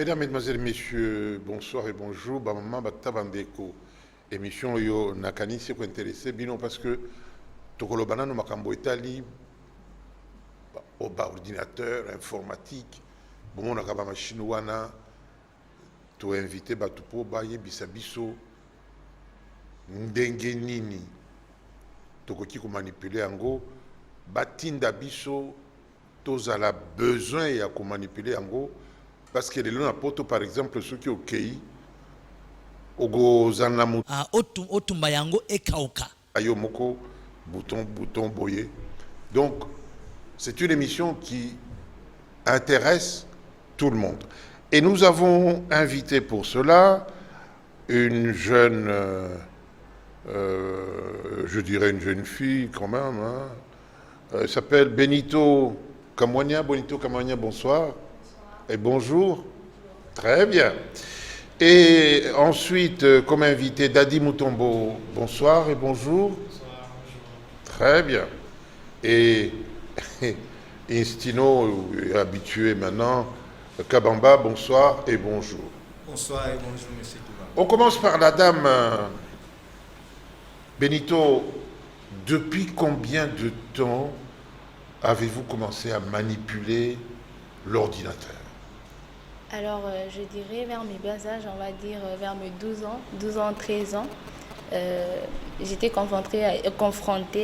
Mesdames, Mesdemoiselles, Messieurs, bonsoir et bonjour. Maman Batabandeko. Émission yo nakani c'est quoi intéressé bino parce que tokolobana no makambo etali au bas ordinateur informatique. Bon on a kaba machine wana to invité batu po ba yebisa biso ndenge nini tokoki ko manipuler yango batinda biso tozala besoin ya ko manipuler yango. Parce que les gens poto par exemple ceux qui au pays ogozana mutu otumba yango ekauka ayo moko bouton boyé. Donc c'est une émission qui intéresse tout le monde et nous avons invité pour cela une jeune je dirais une jeune fille quand même hein. Elle s'appelle Benito Kamwania. Benito Kamwania, bonsoir. Et bonjour. Très bien. Et ensuite, comme invité, Dadi Mutombo, bonsoir et bonjour. Bonsoir, bonjour. Très bien. Et Instino, habitué maintenant, Kabamba, bonsoir et bonjour. Bonsoir et bonjour, monsieur Touba. On commence par la dame Benito. Depuis combien de temps avez-vous commencé à manipuler l'ordinateur? Alors, je dirais vers mes bas âges, on va dire vers mes 12 ans, 13 ans, j'étais confrontée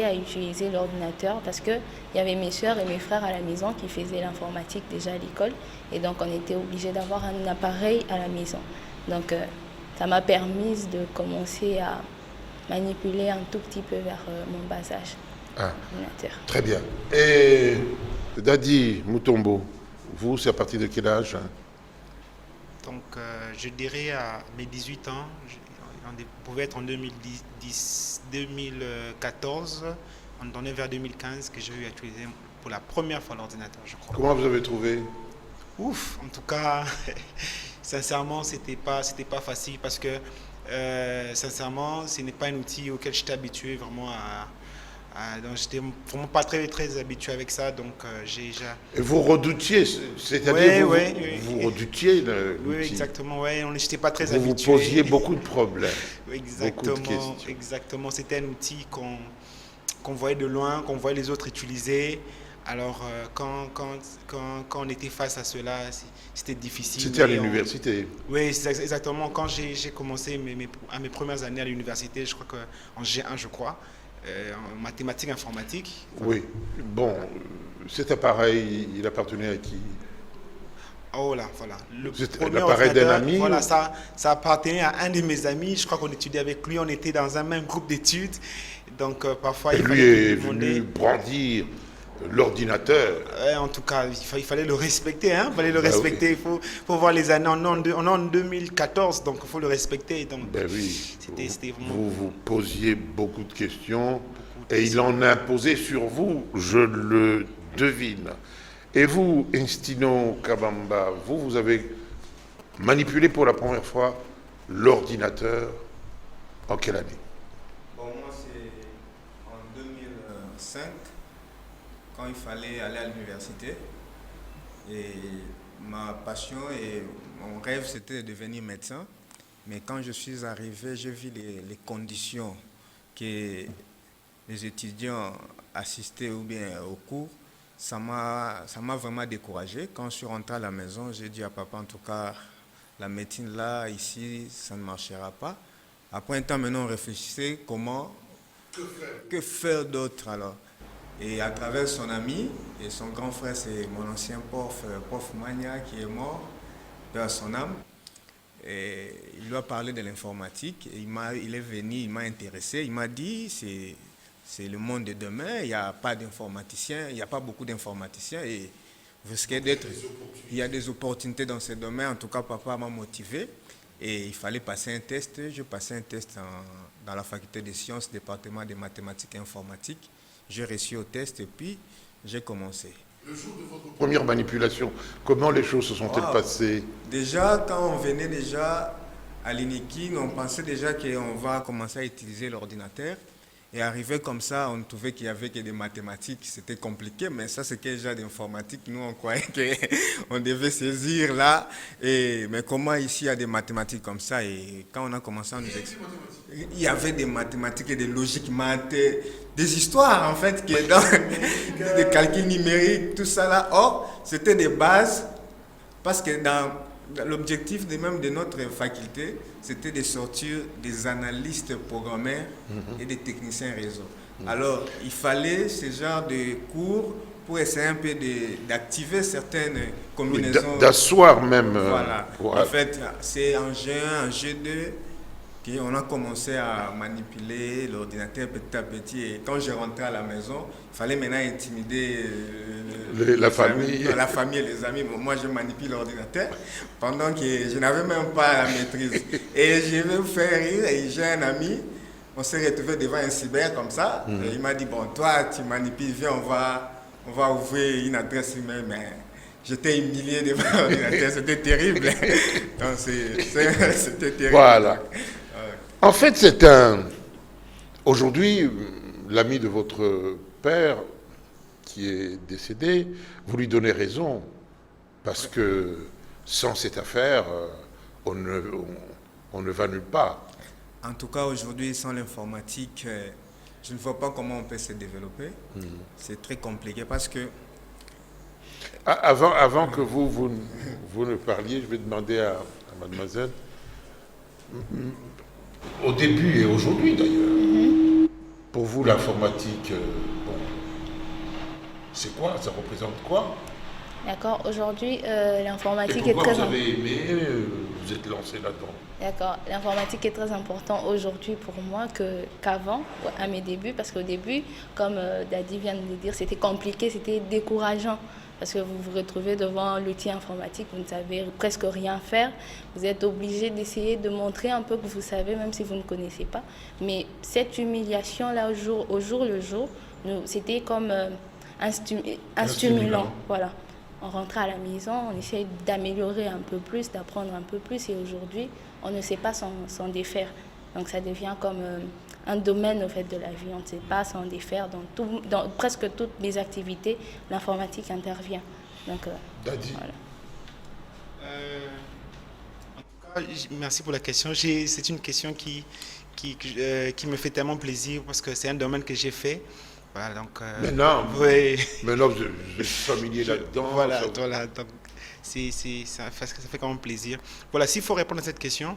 à utiliser l'ordinateur parce qu'il y avait mes soeurs et mes frères à la maison qui faisaient l'informatique déjà à l'école. Et donc, on était obligé d'avoir un appareil à la maison. Donc, ça m'a permis de commencer à manipuler un tout petit peu vers mon bas âge. L'ordinateur. Très bien. Et Dadi Mutombo, vous, c'est à partir de quel âge? Donc, je dirais à mes 18 ans, on pouvait être en 2014, on est vers 2015 que j'ai eu à utiliser pour la première fois l'ordinateur, je crois. Comment vous avez trouvé? Ouf, en tout cas, sincèrement, c'était pas facile parce que, sincèrement, ce n'est pas un outil auquel j'étais habitué vraiment donc j'étais vraiment pas très habitué avec ça, donc Et vous redoutiez, c'est-à-dire vous oui. redoutiez l'outil. Oui, exactement, ouais, on n'était pas très vous habitué. Vous posiez beaucoup de problèmes. Exactement, beaucoup de questions. exactement. C'était un outil qu'on voyait de loin, qu'on voyait les autres utiliser. Alors quand on était face à cela, c'était difficile. C'était à l'université. Oui, exactement. Quand j'ai commencé à mes premières années à l'université, je crois qu'en G1, je crois, en mathématiques informatiques. Oui. Bon, cet appareil, il appartenait à qui? Oh là, voilà. L'appareil d'un ami? Voilà, ça appartenait à un de mes amis. Je crois qu'on étudiait avec lui. On était dans un même groupe d'études. Donc parfois, et lui est venu brandir l'ordinateur. En tout cas, il fallait le respecter. Hein? Il fallait le respecter. Oui. Il faut voir les années. On est en 2014, donc il faut le respecter. Donc, oui. C'était vraiment... Vous posiez beaucoup de questions et il en a imposé sur vous, je le devine. Et vous, Instino Kabamba, vous avez manipulé pour la première fois l'ordinateur en quelle année? Bon, moi, c'est en 2005, quand il fallait aller à l'université. Et ma passion et mon rêve, c'était de devenir médecin. Mais quand je suis arrivé, j'ai vu les conditions que les étudiants assistaient ou bien au cours. Ça m'a vraiment découragé. Quand je suis rentré à la maison, j'ai dit à papa, en tout cas, la médecine là, ici, ça ne marchera pas. Après un temps, maintenant, on réfléchissait que faire d'autre alors. Et à travers son ami, et son grand frère, c'est mon ancien prof Mania, qui est mort, père son âme. Et il lui a parlé de l'informatique. Il est venu, il m'a intéressé. Il m'a dit, c'est le monde de demain, il n'y a pas d'informaticiens, il n'y a pas beaucoup d'informaticiens. Et vous risquez d'être... Il y a des opportunités dans ce domaine. En tout cas, papa m'a motivé. Et il fallait passer un test. Je passais un test dans la faculté des sciences, département des mathématiques et informatiques. J'ai réussi au test et puis j'ai commencé. Le jour de votre première manipulation, comment les choses se sont-elles passées? Déjà, quand on venait déjà à l'INIKI, on pensait déjà qu'on va commencer à utiliser l'ordinateur. Et arrivé comme ça, on trouvait qu'il y avait que des mathématiques, c'était compliqué, mais ça c'est quel genre d'informatique? Nous on croyait qu'on devait saisir là. Mais comment ici il y a des mathématiques comme ça? Et quand on a commencé à nous expliquer, il y avait des mathématiques et des logiques maths, des histoires en fait, qui est dans des calculs numériques, tout ça là. Or, c'était des bases, parce que dans l'objectif même de notre faculté, c'était de sortir des analystes programmeurs et des techniciens réseau. Alors, il fallait ce genre de cours pour essayer un peu d'activer certaines combinaisons. D'asseoir même. Voilà. En fait, c'est en G1, en G2 qu'on a commencé à manipuler l'ordinateur petit à petit. Et quand je rentrais à la maison, il fallait maintenant intimider la famille. La famille et les amis. Bon, moi, je manipule l'ordinateur pendant que je n'avais même pas la maîtrise. Et je vais vous faire rire. Et j'ai un ami, on s'est retrouvé devant un cyber comme ça. Et il m'a dit, bon, toi, tu manipules, viens, on va ouvrir une adresse email. Mais j'étais humilié devant l'ordinateur. C'était terrible. Donc, c'était terrible. Voilà. En fait, aujourd'hui, l'ami de votre père, qui est décédé, vous lui donnez raison, parce que sans cette affaire, on ne va nulle part. En tout cas, aujourd'hui, sans l'informatique, je ne vois pas comment on peut se développer. C'est très compliqué parce que... Avant que vous ne parliez, je vais demander à mademoiselle... Au début et aujourd'hui d'ailleurs, pour vous l'informatique, c'est quoi? Ça représente quoi? D'accord, aujourd'hui l'informatique et est pourquoi très... vous avez aimé, vous êtes lancé là-dedans? D'accord, l'informatique est très important aujourd'hui pour moi qu'avant, à mes débuts, parce qu'au début, comme Dadi vient de le dire, c'était compliqué, c'était décourageant. Parce que vous vous retrouvez devant l'outil informatique, vous ne savez presque rien faire. Vous êtes obligé d'essayer de montrer un peu que vous savez, même si vous ne connaissez pas. Mais cette humiliation-là, au jour le jour, c'était comme un stimulant. Voilà. On rentrait à la maison, on essayait d'améliorer un peu plus, d'apprendre un peu plus. Et aujourd'hui, on ne sait pas s'en défaire. Donc ça devient comme un domaine au fait de la vie. On ne sait pas s'en défaire. Dans presque toutes mes activités, l'informatique intervient. Donc, Dadi. voilà. En tout cas, merci pour la question. C'est une question qui me fait tellement plaisir parce que c'est un domaine que j'ai fait. Voilà, donc, maintenant vous êtes familier là-dedans. Voilà, donc, ça fait quand même plaisir. Voilà, s'il faut répondre à cette question,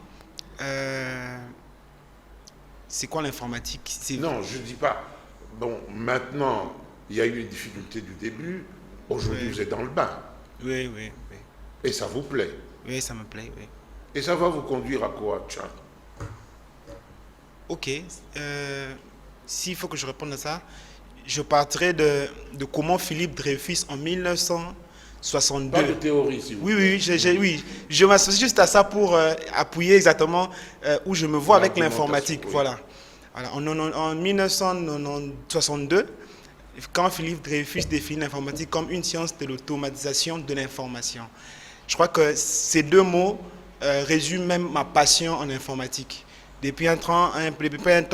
c'est quoi l'informatique? Non, je ne dis pas. Bon, maintenant, il y a eu les difficultés du début. Aujourd'hui, vous êtes dans le bain. Oui. Et ça vous plaît? Oui, ça me plaît, oui. Et ça va vous conduire à quoi, Tchad? Ok. S'il faut que je réponde à ça, je partirai de comment Philippe Dreyfus en 1962. Pas de théorie, si vous plaît. Oui. Je m'associe juste à ça pour appuyer exactement où je me vois avec l'informatique. Oui. Voilà. En 1962, quand Philippe Dreyfus définit l'informatique comme une science de l'automatisation de l'information. Je crois que ces deux mots résument même ma passion en informatique. Depuis un temps,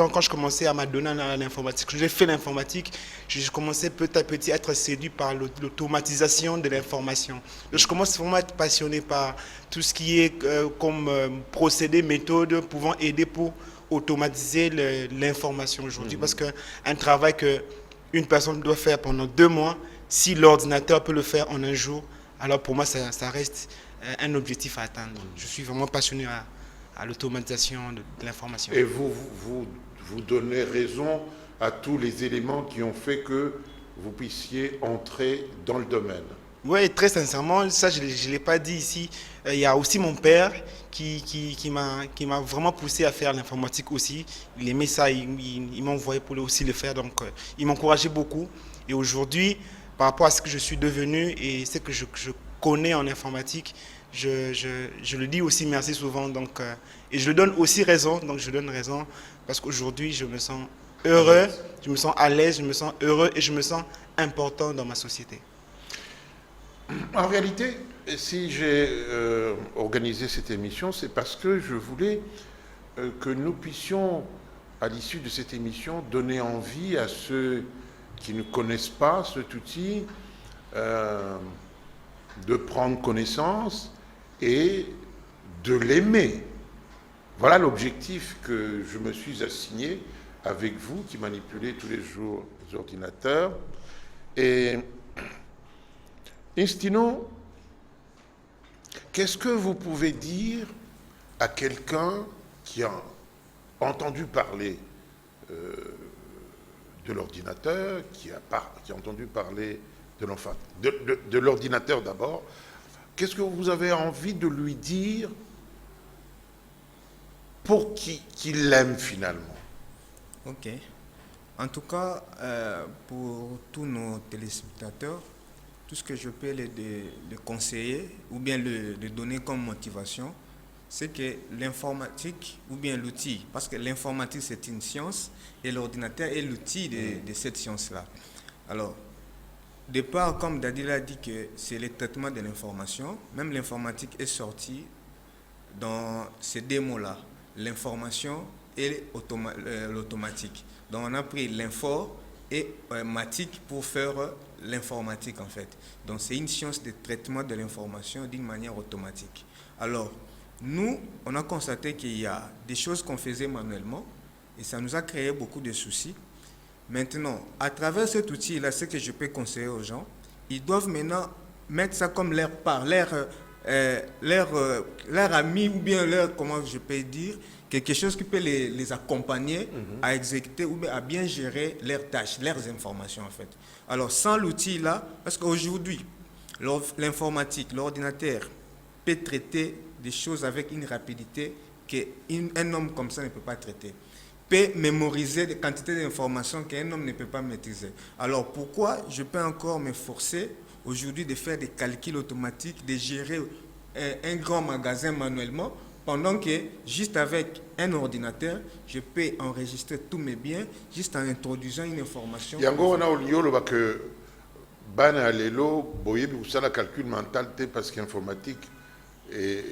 quand je commençais à m'adonner à l'informatique, j'ai fait l'informatique, je commençais petit à petit à être séduit par l'automatisation de l'information. Donc, je commence vraiment à être passionné par tout ce qui est comme procédé, méthode pouvant aider pour automatiser l'information aujourd'hui. Parce qu'un travail qu'une personne doit faire pendant 2 mois, si l'ordinateur peut le faire en un jour, alors pour moi, ça reste un objectif à atteindre. Je suis vraiment passionné à l'automatisation de l'information. Et vous donnez raison à tous les éléments qui ont fait que vous puissiez entrer dans le domaine. Oui, très sincèrement, ça je ne l'ai pas dit ici. Il y a aussi mon père qui m'a vraiment poussé à faire l'informatique aussi. Il aimait ça, il m'a envoyé pour lui aussi le faire. Donc il m'encourageait beaucoup. Et aujourd'hui, par rapport à ce que je suis devenu et ce que je connais en informatique, je le dis aussi merci souvent, donc, et je lui donne aussi raison, donc je donne raison parce qu'aujourd'hui je me sens heureux, je me sens à l'aise, je me sens heureux et je me sens important dans ma société. En réalité, si j'ai organisé cette émission, c'est parce que je voulais que nous puissions à l'issue de cette émission, donner envie à ceux qui ne connaissent pas cet outil de prendre connaissance et de l'aimer. Voilà l'objectif que je me suis assigné avec vous qui manipulez tous les jours les ordinateurs. Et Instino, qu'est-ce que vous pouvez dire à quelqu'un qui a entendu parler de l'ordinateur, qui a entendu parler de l'ordinateur d'abord? Qu'est-ce que vous avez envie de lui dire pour qu'il l'aime finalement? Ok. En tout cas, pour tous nos téléspectateurs, tout ce que je peux les conseiller ou bien le donner comme motivation, c'est que l'informatique ou bien l'outil, parce que l'informatique c'est une science et l'ordinateur est l'outil de cette science-là. Alors, de part, comme Dadi l'a dit, que c'est le traitement de l'information, même l'informatique est sortie dans ces deux mots-là, l'information et l'automatique. Donc on a pris l'info et matique pour faire l'informatique en fait. Donc c'est une science de traitement de l'information d'une manière automatique. Alors, nous, on a constaté qu'il y a des choses qu'on faisait manuellement et ça nous a créé beaucoup de soucis. Maintenant, à travers cet outil-là, ce que je peux conseiller aux gens, ils doivent maintenant mettre ça comme leur part, leur ami ou bien leur, comment je peux dire, quelque chose qui peut les accompagner à exécuter ou bien à bien gérer leurs tâches, leurs informations en fait. Alors sans l'outil-là, parce qu'aujourd'hui, l'informatique, l'ordinateur peut traiter des choses avec une rapidité qu'un homme comme ça ne peut pas traiter. Peut mémoriser des quantités d'informations qu'un homme ne peut pas maîtriser. Alors pourquoi je peux encore me forcer aujourd'hui de faire des calculs automatiques, de gérer un grand magasin manuellement, pendant que juste avec un ordinateur, je peux enregistrer tous mes biens juste en introduisant une information. Yango on a oublié que bana lelo boye bi kusala calcul mental te parce qu'informatique et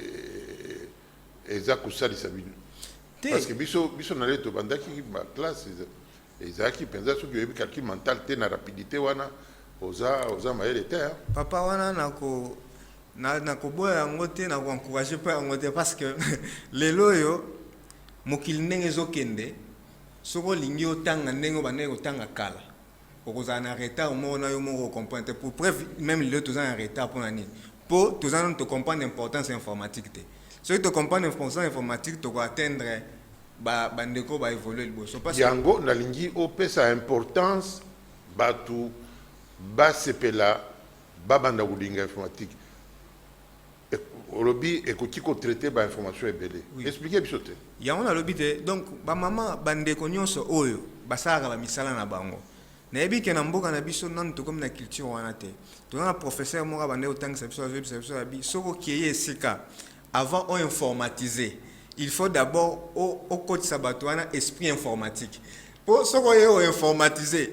za kusali sabino. Parce que biso na leto bandaki ba classe ezaki penza so que calcul mental te na rapidité wana oza maele te. Papa wana nako na koboya yango te na encourager pas yango te parce que lelo yo mokili ndenge ezokende soko lingi otanga ndenge bandenge otanga kala okozala na retard moko na yo moko comprendre pour preuve même lelo toza na retard mpona nini po toza nano to comprendre l'importance informatique te soki to comprendre l'importance informatique tokoatteindre bandeko baévolue liboso yango nalingi opesa importance batu basepela babanda kolinga informatique olobi ekoki kotraite bainformation ebele. Expliquez biso te. Yango nalobi te donc bamama bandeko nyonso oyo basalaka bamisala na bango nayebi ke na mboka na biso nanu tokomi na culture wana te toza na professeur moko abande otangisa biso azobisa biso abi soko okeye esika avant oinformatiser il faut d'abord okotisa bato wana esprit informatique po soko oye oinformatiser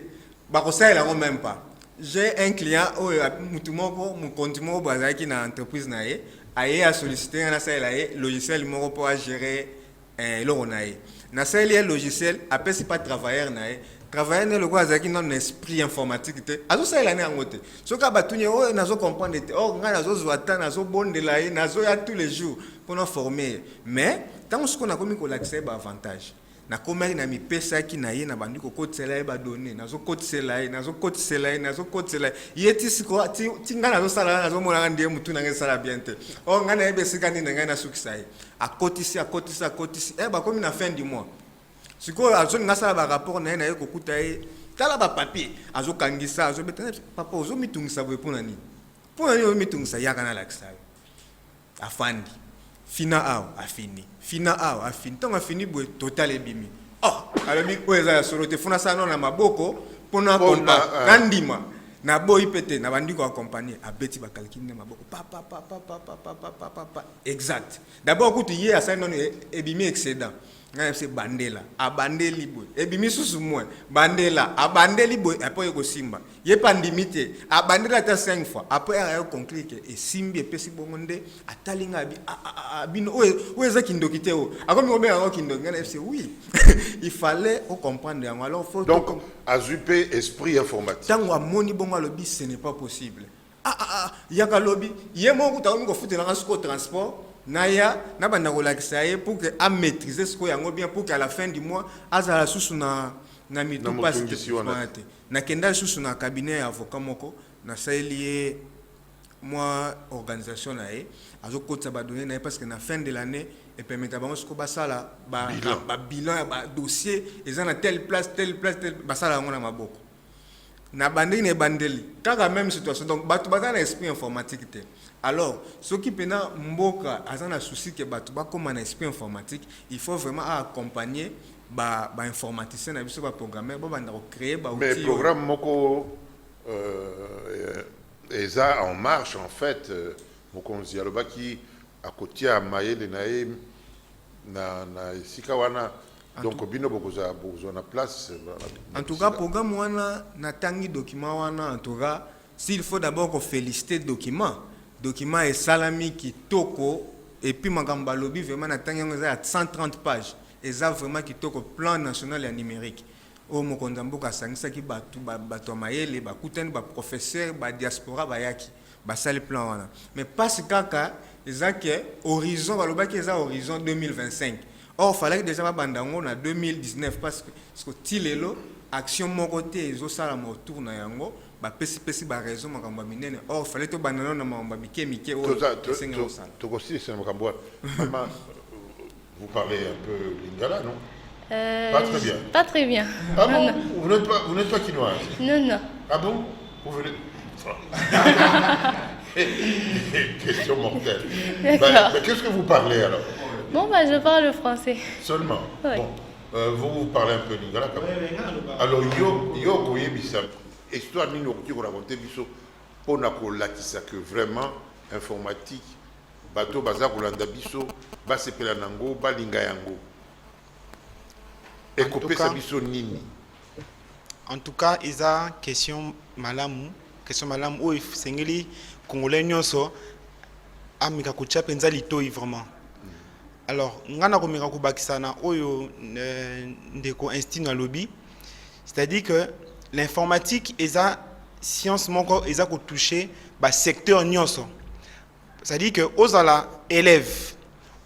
bakosalela yango même pas. J'ai un client mutu moko mokonzi moko bazalaki na entreprise na ye aye a sollicité un logiciel moko pour gérer eloko na ye nasaleli ye logiciel apesi pas travailleur na ye travailleur ne loko azalaki non esprit informatique te azosalela ne yango te soki abatuni oyo nazocomprendre te or ngai nazozwa ta nazobondela ye nazoya tous les jours mpona former ye mais ntango soko nakomi kolakisa ye baavantage nakomaki na mipesaki na ye na bandi kokotisela ye badone nazokotisela ye ye ti siko ti ngai nazosala nazomonaka ndiye mutu nange esala bien te o ngai nayebi esika nini na ngai nasukisa ye akotisi bakomi na fin du mois sikoyo azoni ngasala barapport na ye na ye kokuta ye tala bapapier azokangisa azobeta papa ozomitungisa boye mpona nini ozomitungisa yaka nalakisa yo afandi fina awa afini ntango afini boye total ebimi alobi oyo eza ya solo te funa sala no na maboko mpona na ndima na boyi pete na bandi koakompagne abeti bakalkile na maboko exact d'abord kutu ye asali nono ebimi excédent ngai c'est bandela abandeli boy et bimi susu moi bandela abandeli boy après ko simba ye pandimité abandela ta 5 fois après a conclure que et simbi et pesi bongonde atalinga bino o ezaki ndokite o akomi ko benga kindo ngai c'est oui il fallait comprendre alors faut donc azuper esprit informatique tango amoni bongo lobi ce n'est pas possible yaka lobi ye mo kuta ko futela ko transport Naya, na banda kolakisa ye pour que a maîtriser ce qu'on yango bien pour qu'à la fin du mois azala susu na mitu passe na kenda susu na cabinet avocat moko na saelier moi organisation na ye azokotsa ba donner na parce que na fin de l'année et permettre bango ce ko basala ba bilan ba dossier ezana telle place basala yango na maboko na bandeli ne bandeli kaka même situation donc batu bazana esprit informatique te. Alors, ce qui peut mboka azana souci que batu ba comme un esprit informatique, il faut vraiment accompagner ba informaticien na biso ba programmeur ba banda créer ba outil. Mais programme moko eza en marche en fait mokonzi aloba ki akotia mayele na esika wana donc bino bokoza na place. En tout cas programme wana na tangi document wana en tout cas s'il faut d'abord féliciter document et salami qui toko et puis magamba lobby vraiment na tangi à 130 pages et ça vraiment qui toko plan national et numérique o mokondamboka sangisa ki bato mayele ba kutani ba professeur ba diaspora ba yaki ba sali plan wana mais pas kaka ezake horizon balobaki eza horizon 2025 or fallait déjà ba bandango na 2019 parce que tilelo action moko te ezo sala mo tour na yango ba pesi ba raison makambo minene or fallait to banana na makambo mike o to aussi c'est makambo maman vous parlez un peu lingala non? Pas très bien. Pas très bien. Ah bon? Non. Vous n'êtes pas quinoise? Non. Ah bon? Vous venez... Question mortelle. Mais qu'est-ce que vous parlez alors? Bon, je parle le français. Seulement? Oui. Bon. Vous parlez un peu lingala quand même. Alors, yo koye bisa. Histoire ni no kuti ko raconter biso pona ko lakisa que vraiment informatique bato baza kolanda biso ba sepela nango ba linga yango. Et couper sa biso nini. En tout cas, isa question malamu o sengeli congolais nyonso amika kucha penza litoi vraiment. Alors, ngana ko mika kubakisa na oyo ndeko instinct na lobby, c'est-à-dire que l'informatique eza science moko eza ko toucher ba secteur nyonso. C'est-à-dire que ozala élève,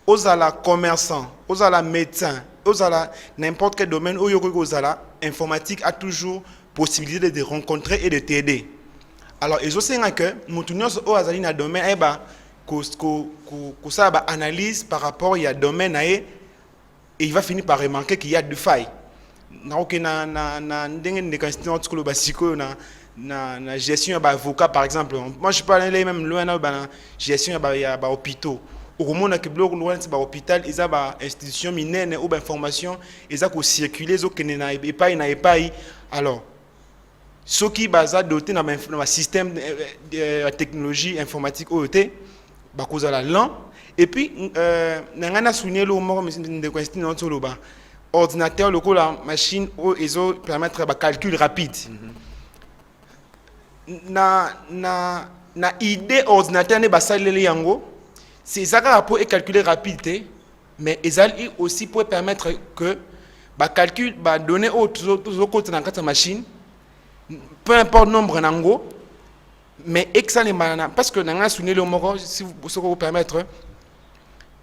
ozala commerçant, ozala médecin, ozala n'importe quel domaine où ozala informatique a toujours possibilité de rencontrer et de t'aider. Alors ils aussi que mutunyoso o azali na domaine eba ko ça ba analyse par rapport il y a domaine et il va finir par remarquer qu'il y a des failles. Na okena na ndenge de constitution ko ba siko na gestion ba avocat par exemple. Moi je parle même loin na ba gestion ya ba hôpitaux. Au moment que bloc loin c'est ba hôpital ils a ba institution minene ou ba information ils a ko circuler zo kene na epai alors ceux qui basa doté na système de technologie informatique OET ba kozala lent et puis nangana souligner le mot de question dans le bas ordinateur le la machine ou ezo permettre ba calcul rapide na idée ordinateur ne ba salele yango. C'est ça pour calculer rapide, mais ils aussi pour permettre que bah calcul bah donner aux côtés dans la machine, peu importe le nombre nango, mais excellent parce que dans la souligné le mot si vous permettre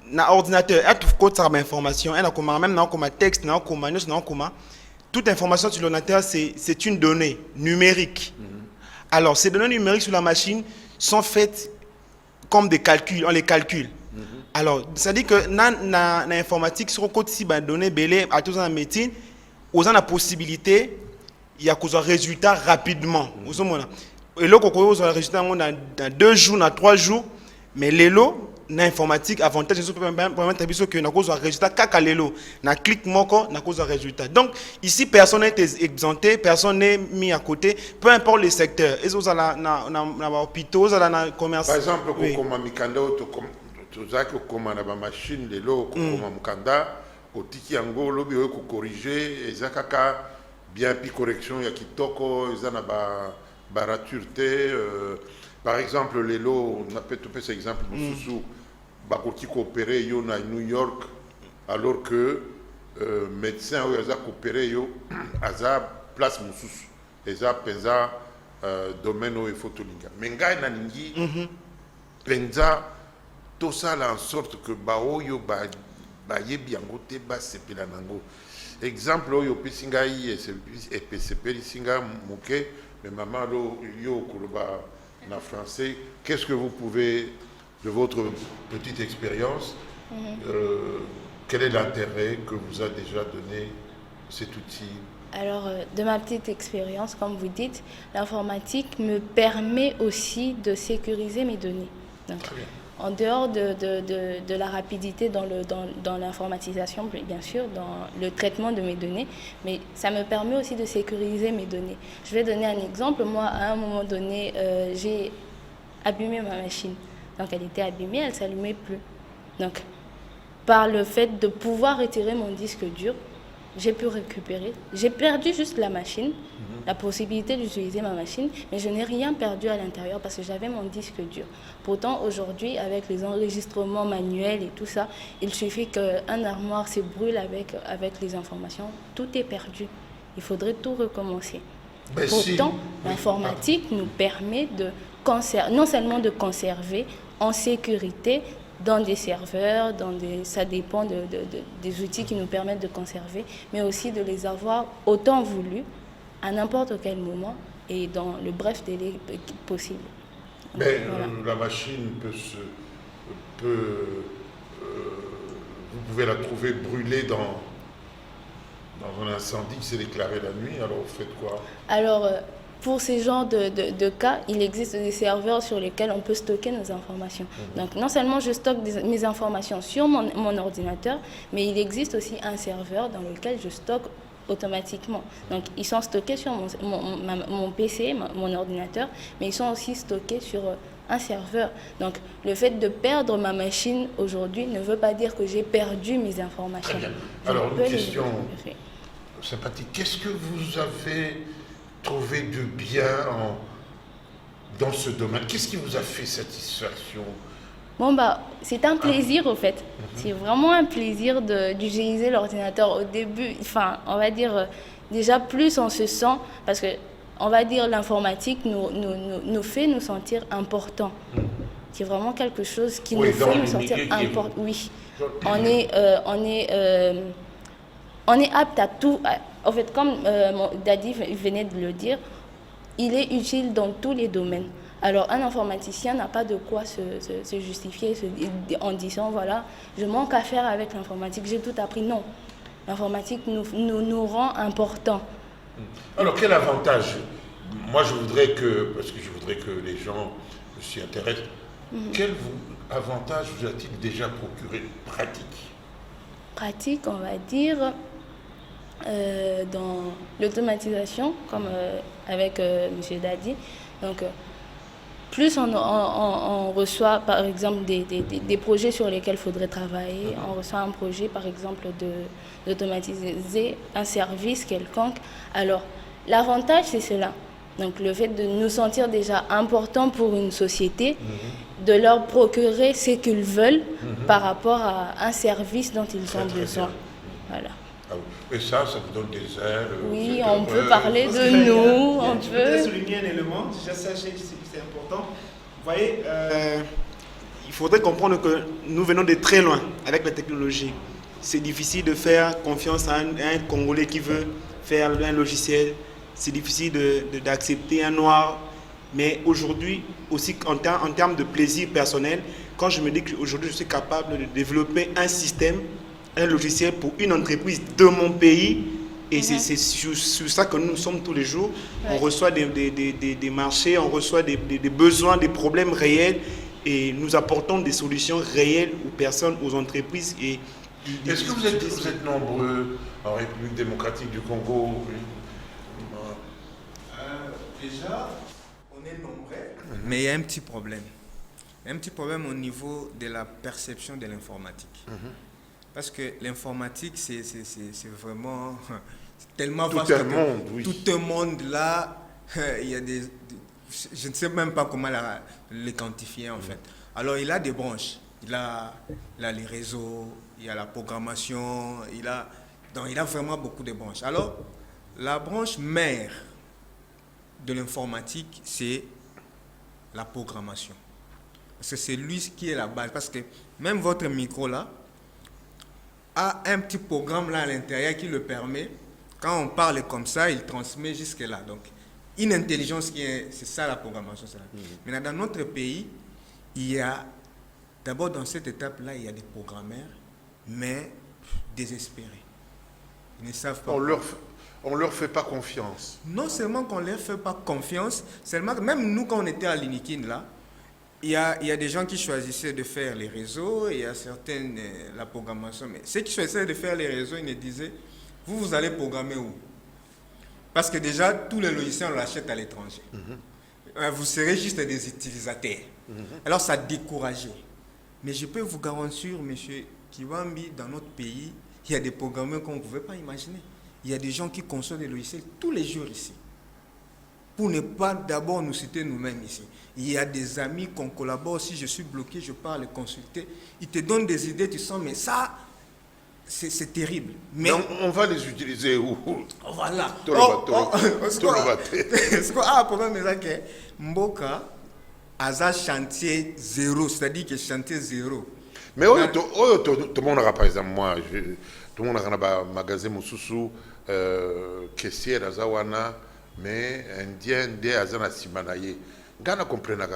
na ordinateur à tout côté ça information, elle a comme même dans comme texte, dans comme news, dans comme toute information sur l'ordinateur c'est une donnée numérique. Alors ces données numériques sur la machine sont faites comme des calculs, on les calcule. Alors, ça dit que dans l'informatique, sur le côté si données belé à tous en médecine, on a la possibilité, il y a un résultat rapidement. Et là, on a un résultat dans 2 jours, dans 3 jours, mais l'élo, dans l'informatique, avantage, c'est permettre que nous avons un résultat, caca l'élo, na clic moko, nous avons un résultat. Donc, ici, personne n'est exempté, personne n'est mis à côté, peu importe les secteurs. Et vous avez dans l'hôpital, vous avez dans le commerce. Par exemple, comme Mikanda, tu as comme machine, l'élo, comme Mukanda, otiki yango lobi oyo corriger eza kaka bien puis correction ya kitoko eza na ba rature te par exemple lelo na peut topesa exemple mosusu bakoki coopérer yo na New York alors que médecin oyo aza coopérer yo aza place mosusu eza penza domaine oyo faut tolinga mais ngai nalingi penza tosala en sorte que baoyo bayebi yango te basepela nango exemple oyo opesi ngai esepelisi nga moke mais maman yo koloba na français qu'est-ce que vous pouvez de votre petite expérience quel est l'intérêt que vous a déjà donné cet outil? Alors, de ma petite expérience, comme vous dites, l'informatique me permet aussi de sécuriser mes données. Donc, en dehors de la rapidité dans l'informatisation, bien sûr, dans le traitement de mes données, mais ça me permet aussi de sécuriser mes données. Je vais donner un exemple. Moi, à un moment donné, j'ai abîmé ma machine. Donc, elle était abîmée, elle ne s'allumait plus. Donc, par le fait de pouvoir retirer mon disque dur, j'ai pu récupérer. J'ai perdu juste la machine, la possibilité d'utiliser ma machine, mais je n'ai rien perdu à l'intérieur parce que j'avais mon disque dur. Pourtant, aujourd'hui, avec les enregistrements manuels et tout ça, il suffit qu'un armoire se brûle avec les informations, tout est perdu. Il faudrait tout recommencer. Mais pourtant, l'informatique nous permet de non seulement de conserver en sécurité, dans des serveurs, ça dépend des outils qui nous permettent de conserver, mais aussi de les avoir autant voulu, à n'importe quel moment et dans le bref délai possible. Mais la machine vous pouvez la trouver brûlée dans un incendie qui s'est déclaré la nuit, alors vous faites quoi? Alors, pour ces genres de cas, il existe des serveurs sur lesquels on peut stocker nos informations. Donc, non seulement je stocke mes informations sur mon ordinateur, mais il existe aussi un serveur dans lequel je stocke automatiquement. Donc, ils sont stockés sur mon PC, mon ordinateur, mais ils sont aussi stockés sur un serveur. Donc, le fait de perdre ma machine aujourd'hui ne veut pas dire que j'ai perdu mes informations. Très bien. Alors, une question sympathique. Qu'est-ce que vous avez trouvé de bien dans ce domaine? Qu'est-ce qui vous a fait satisfaction? Bon, c'est un plaisir au fait. C'est vraiment un plaisir d'utiliser l'ordinateur au début. Enfin, on va dire, déjà plus on se sent, parce que, on va dire, l'informatique nous fait nous sentir importants. C'est vraiment quelque chose qui nous fait nous sentir importants. Oui, on est apte à tout. En fait, comme Dadi venait de le dire, il est utile dans tous les domaines. Alors, un informaticien n'a pas de quoi se justifier en disant, voilà, je manque à faire avec l'informatique, j'ai tout appris. Non, l'informatique nous rend importants. Alors, quel avantage? Moi, je voudrais que les gens s'y intéressent. Quel avantage vous a-t-il déjà procuré pratique? Pratique, on va dire, dans l'automatisation, comme avec M. Dadi. Donc, plus on reçoit, par exemple, des projets sur lesquels il faudrait travailler, on reçoit un projet, par exemple, d'automatiser un service quelconque. Alors, l'avantage, c'est cela. Donc, le fait de nous sentir déjà importants pour une société, de leur procurer ce qu'ils veulent par rapport à un service dont ils ont besoin. Voilà. Et ça vous donne des ailes. Oui, on peut parler de nous. On peut souligner un élément, déjà ça c'est important. Vous voyez, il faudrait comprendre que nous venons de très loin avec la technologie. C'est difficile de faire confiance à un Congolais qui veut faire un logiciel. C'est difficile d'accepter un noir. Mais aujourd'hui, aussi en termes de plaisir personnel, quand je me dis qu'aujourd'hui je suis capable de développer un système, un logiciel pour une entreprise de mon pays, et c'est sur ça que nous sommes tous les jours. On reçoit des marchés, on reçoit des besoins, des problèmes réels, et nous apportons des solutions réelles aux personnes, aux entreprises. Est-ce que vous êtes nombreux en République démocratique du Congo? Déjà, on est nombreux, mais il y a un petit problème. Un petit problème au niveau de la perception de l'informatique. Parce que l'informatique, c'est vraiment tellement Tout vaste. un monde, oui. Tout un monde là, il y a je ne sais même pas comment les quantifier en fait. Alors il a des branches. Il a les réseaux, il y a la programmation, donc il a vraiment beaucoup de branches. Alors, la branche mère de l'informatique, c'est la programmation. Parce que c'est lui qui est la base. Parce que même votre micro là a un petit programme là à l'intérieur qui le permet, quand on parle comme ça, il transmet jusque là. Donc, une intelligence c'est ça la programmation. Maintenant, dans notre pays, il y a, d'abord dans cette étape-là, il y a des programmeurs, mais désespérés. Ils ne savent pas. On leur fait pas confiance. Non seulement qu'on ne leur fait pas confiance, seulement que même nous, quand on était à l'INIKIN, là, il y a des gens qui choisissaient de faire les réseaux, il y a certaines, la programmation, mais ceux qui choisissaient de faire les réseaux, ils nous disaient, vous allez programmer où? Parce que déjà, tous les logiciels, on l'achète à l'étranger. Vous serez juste des utilisateurs. Alors, ça décourageait. Mais je peux vous garantir, monsieur Kiwambi, dans notre pays, il y a des programmeurs qu'on ne pouvait pas imaginer. Il y a des gens qui consomment des logiciels tous les jours ici. Pour ne pas d'abord nous citer nous-mêmes ici. Il y a des amis qu'on collabore. Si je suis bloqué, je pars les consulter. Ils te donnent des idées, tu sens, mais ça, c'est terrible. Mais donc, on va les utiliser où? Voilà. Le problème est que Mboka a un chantier zéro, c'est-à-dire que chantier zéro. Mais tout le monde aura, par exemple, moi, tout le monde aura un magasin Moussousou, caissier à Zawana, mais indien, des Azana Simanaye. Gana comprenne.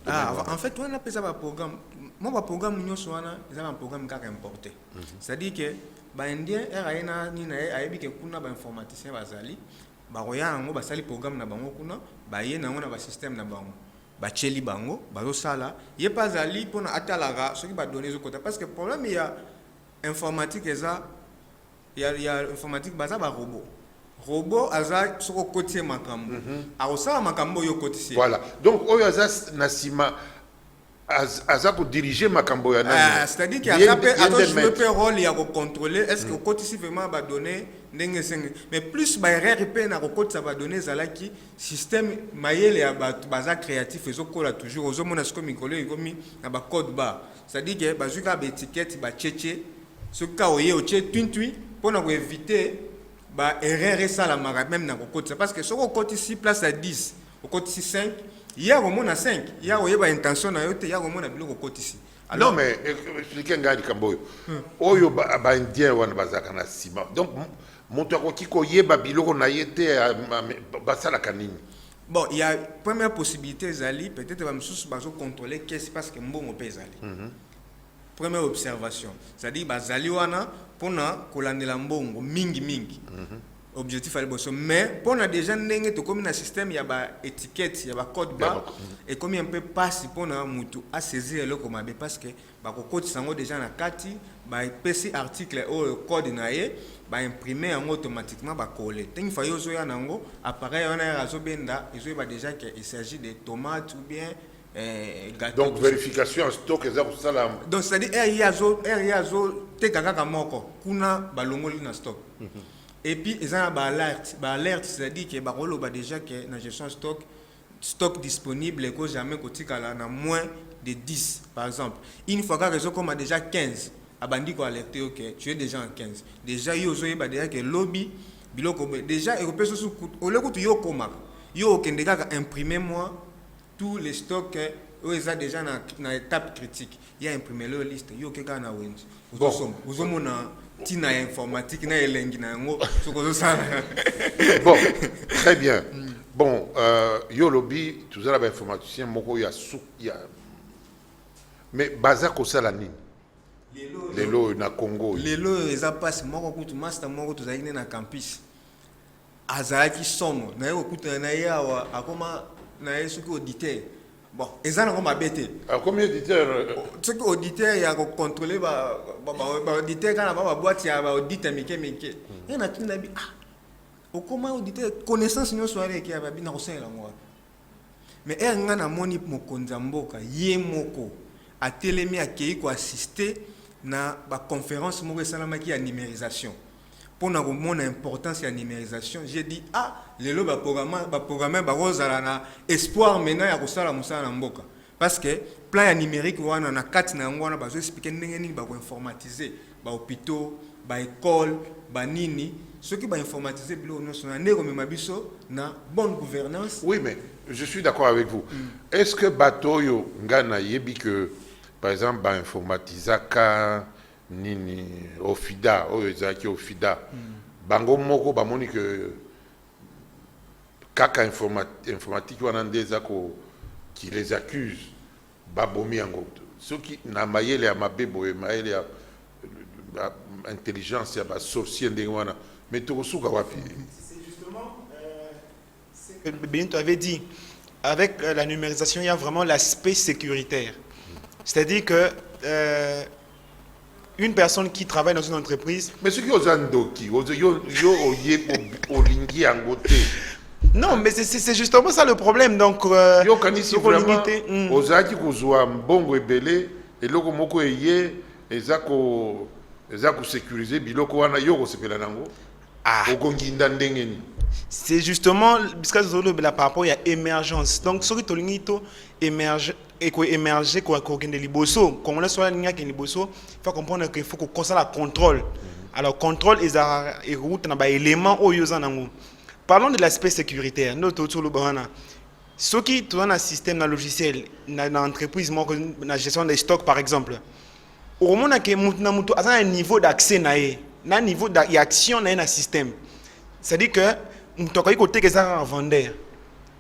En fait, on appelle ça un programme. Moi, le programme, c'est un programme qui est importé. C'est-à-dire que les Indiens, ils ont un informaticien, ils ont un programme, ils ont un système. Bacheli bango bazosala ye pas ali pona atalaga ce qui va donner ce côté parce que le problème il y a informatique il y a informatique baza ba robot aza soko côté makambo a osala makambo yo côté voilà donc oyo aza nasima aza ko diriger makambo ya nani c'est-à-dire qu'il y a jouer un rôle il y a contrôler est-ce que côté si vraiment va donner ndenge senge mais plus ba RRP na côté ça va donner zalaki système mayele ya baza créatif ezokola toujours ozomona siko mikolo ekomi na ba code bar c'est-à-dire que bazuka ba étiquette ba tchétché ce cas oye oche twintwi pour ko éviter ba erreur ça la mara même na côté parce que soko côté 6 place à 10 au côté 5 il y a au moins 5 il y a oye ba intention na yote il y a au moins biloko côté ici. Alors, non mais expliquez ngadi kamboyo oyo ba indien wana bazaka na sima donc moto akoki koyeba biloko na yete basala kanini. Bon, il y a première possibilité zali peut-être va msusu bazo contrôler qu'est-ce qui se passe que mbongo pe zali. Première observation, c'est-à-dire bazali wana pona kolandela mbongo mingi. Objectif à l'ebosso mais pona déjà ndenge to comme na système ya ba étiquette ya ba code bar et comme un peu passe pona mutu a saisir le comme parce que ba ko code sango déjà na kati ba PC article au code na ye ba imprimer en automatiquement ba coller ting fa yozo ya nango appareil on a razo benda izo ba déjà que il s'agit de tomates ou bien gâteau. Donc vérification en stock et ça salam. Donc c'est-à-dire yazo te kaka moko kuna balongoli na stock. Et puis ils ont alerte c'est-à-dire que barolo ba déjà que na gestion stock disponible que jamais kotikala na moins de 10 par exemple une fois que réseau comme déjà 15 abandi ko alerter OK tu es déjà en 15 déjà yo zo ba déjà que lobby biloko déjà européen sous au lieu que yo koma yo okende kaka imprimer moi tous les stocks ils ont déjà na étape critique il y a imprimé leur liste yo keka na wenji vous mona tina informatique na elengi na ngo sokozo sala. Bon très bien bon yo lobby tout ça là informaticien moko ya mais baza ko sala nini lelo na Congo lelo eza passe moko kutu master moko tozali na campus azalaki somo na yo kutu na yawa akoma na yesu ko auditeur. Bon, ils ont mabete. Combien d'éditeurs Ce que auditeur il y a contrôler auditeur quand la boîte il y a auditeur mike. Il y a tout nabi au comment auditeur connaissance nous soirée qui a bina osela moi. Mais ngana moni mokonza mboka ye moko a télémi a kei ko assister na ba conférence moko esalamaki ya numérisation. Pour na komona importance ya numérisation, j'ai dit lelo ba programmer ba kozala na espoir maintenant ya kosala musala na mboka. Parce que plan ya numérique wana na kati na yango wana bazo expliquer ndenge nini ba ko informatiser ba hôpitaux, ba école, ba nini, ceux qui ba informatiser bilo no sona ndeko mema biso na bonne gouvernance. Oui, mais je suis d'accord avec vous. Est-ce que Batoyo ngana yebi que par exemple ba informatisaka nini ofida ezaki ofida bango moko bamoni que kaka informatique wana ndeza ko qui les accuse babomi yango soki na mayele ya mabebo e mayele ya intelligence ya ba sorcier ndenge wana mais tokosuka wapi. C'est justement ce que Benito avait dit. Avec la numérisation, il y a vraiment l'aspect sécuritaire. C'est-à-dire que une personne qui travaille dans une entreprise... Mais ce qui est Zandoki, Olingi Angote. Non, mais c'est justement ça le problème. Donc, yo kanisi vraiment ozaki kozwa mbongo ebele eloko moko eye ezako sécuriser biloko wana yo kosepela nango. Okonginda ndenge ni. C'est justement parce que par rapport à l'émergence. Donc, ce qui est émerge et quoi émerger quoi qu'on ait liboso, comme on a sur la ligne qui est liboso, il faut comprendre qu'il faut qu'on conserve la contrôle. Alors, contrôle est route dans les éléments au yozanango. Parlons de l'aspect sécuritaire. Notre autour le bahana. Ce qui tourne un système dans le logiciel, dans l'entreprise, dans la gestion des stocks par exemple. Au moment où on a un niveau d'accès, un niveau d'action dans un système. C'est-à-dire que mutu akoki kotekeza vendeur